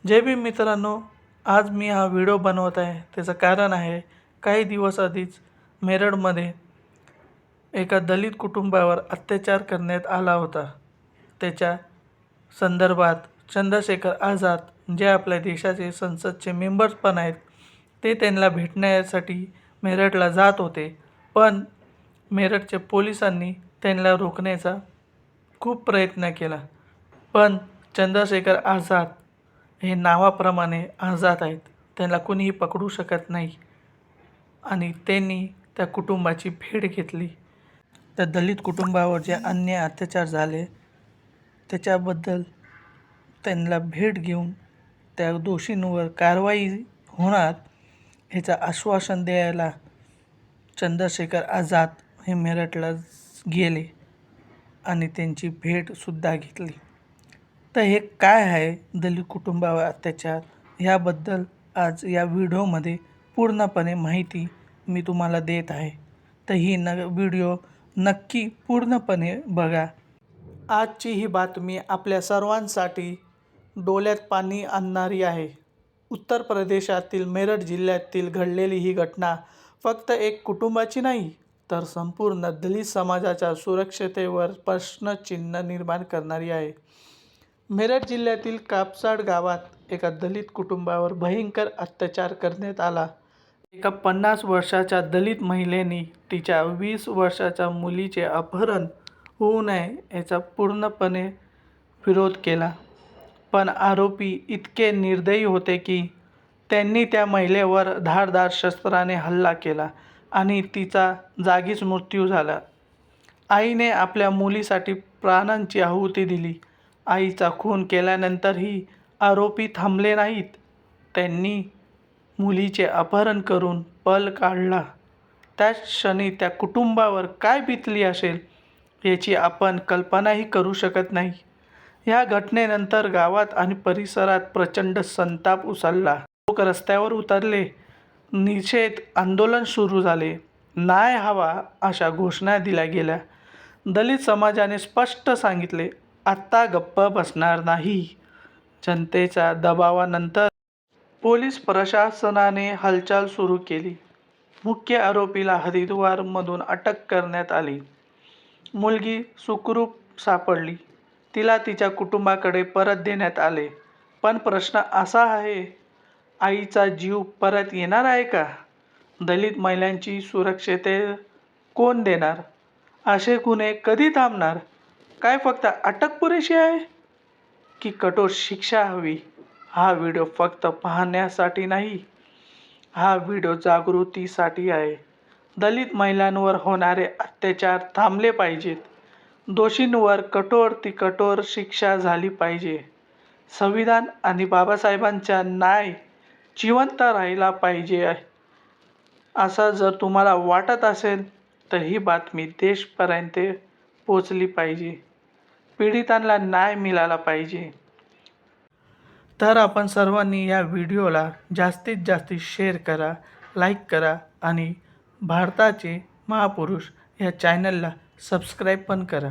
जय भीम मित्रांनो, आज मी हा व्हिडिओ बनवत आहे. त्याचं कारण आहे, काही दिवस आधीच मेरठमध्ये एका दलित कुटुंबावर अत्याचार करण्यात आला होता. त्याच्या संदर्भात चंद्रशेखर आझाद जे आपल्या देशाचे संसदचे मेंबर्स पण आहेत, ते त्यांना भेटण्यासाठी मेरठला जात होते. पण मेरठच्या पोलिसांनी त्यांना रोखण्याचा खूप प्रयत्न केला. पण चंद्रशेखर आझाद हे नावाप्रमाणे आझाद आहेत, त्यांना कोणीही पकडू शकत नाही. आणि त्यांनी त्या कुटुंबाची भेट घेतली. त्या दलित कुटुंबावर जे अन्याय अत्याचार झाले त्याच्याबद्दल त्यांना भेट घेऊन त्या दोषींवर कारवाई होणार ह्याचं आश्वासन द्यायला चंद्रशेखर आझाद हे मेरठला गेले आणि त्यांची भेटसुद्धा घेतली. तर हे काय आहे दलित कुटुंबावर अत्याचार, ह्याबद्दल आज या व्हिडिओमध्ये पूर्णपणे माहिती मी तुम्हाला देत आहे. तर ही व्हिडिओ नक्की पूर्णपणे बघा. आजची ही बातमी आपल्या सर्वांसाठी डोळ्यात पाणी आणणारी आहे. उत्तर प्रदेशातील मेरठ जिल्ह्यातील घडलेली ही घटना फक्त एक कुटुंबाची नाही, तर संपूर्ण दलित समाजाच्या सुरक्षिततेवर प्रश्नचिन्ह निर्माण करणारी आहे. मेरठ जिल्ह्यातील कापसाड गावात एका दलित कुटुंबावर भयंकर अत्याचार करण्यात आला. एका 50 वर्षाच्या दलित महिलेने तिच्या 20 वर्षाच्या मुलीचे अपहरण होऊ नये याचा पूर्णपणे विरोध केला. पण आरोपी इतके निर्दयी होते की त्यांनी त्या महिलेवर धारदार शस्त्राने हल्ला केला आणि तिचा जागीच मृत्यू झाला. आईने आपल्या मुलीसाठी प्राणांची आहुती दिली. आईचा खून केल्यानंतरही आरोपी थांबले नाहीत. त्यांनी मुलीचे अपहरण करून पळ काढला. त्याच क्षणी त्या कुटुंबावर काय बितली असेल याची आपण कल्पनाही करू शकत नाही. या घटनेनंतर गावात आणि परिसरात प्रचंड संताप उसळला. लोक रस्त्यावर उतरले, निषेध आंदोलन सुरू झाले, न्याय हवा अशा घोषणा दिल्या गेल्या. दलित समाजाने स्पष्ट सांगितले, आत्ता गप्प बसणार नाही. जनतेच्या दबावानंतर पोलीस प्रशासनाने हालचाल सुरू केली. मुख्य आरोपीला हरिद्वारमधून अटक करण्यात आली. मुलगी सुखरूप सापडली. तिला तिच्या कुटुंबाकडे परत देण्यात आले. पण प्रश्न असा आहे, आईचा जीव परत येणार आहे का? दलित महिलांची सुरक्षितता कोण देणार? असे गुन्हे कधी थांबणार? काय फक्त अटक पुरेशी आहे की कठोर शिक्षा हवी? हा व्हिडिओ फक्त पाहण्यासाठी नाही, हा व्हिडिओ जागृतीसाठी आहे. दलित महिलांवर होणारे अत्याचार थांबले पाहिजेत. दोषींवर कठोर ती कठोर शिक्षा झाली पाहिजे. संविधान आणि बाबासाहेबांचा न्याय जिवंत राहिला पाहिजे. असं जर तुम्हाला वाटत असेल तर ही बातमी देशपर्यंत पोचली पाहिजे. पीडितांना न्याय मिळाला पाहिजे. तर आपण सर्वांनी या व्हिडिओला जास्तीत जास्त शेअर करा, लाईक करा आणि भारताचे महापुरुष या चॅनलला सबस्क्राईब पण करा.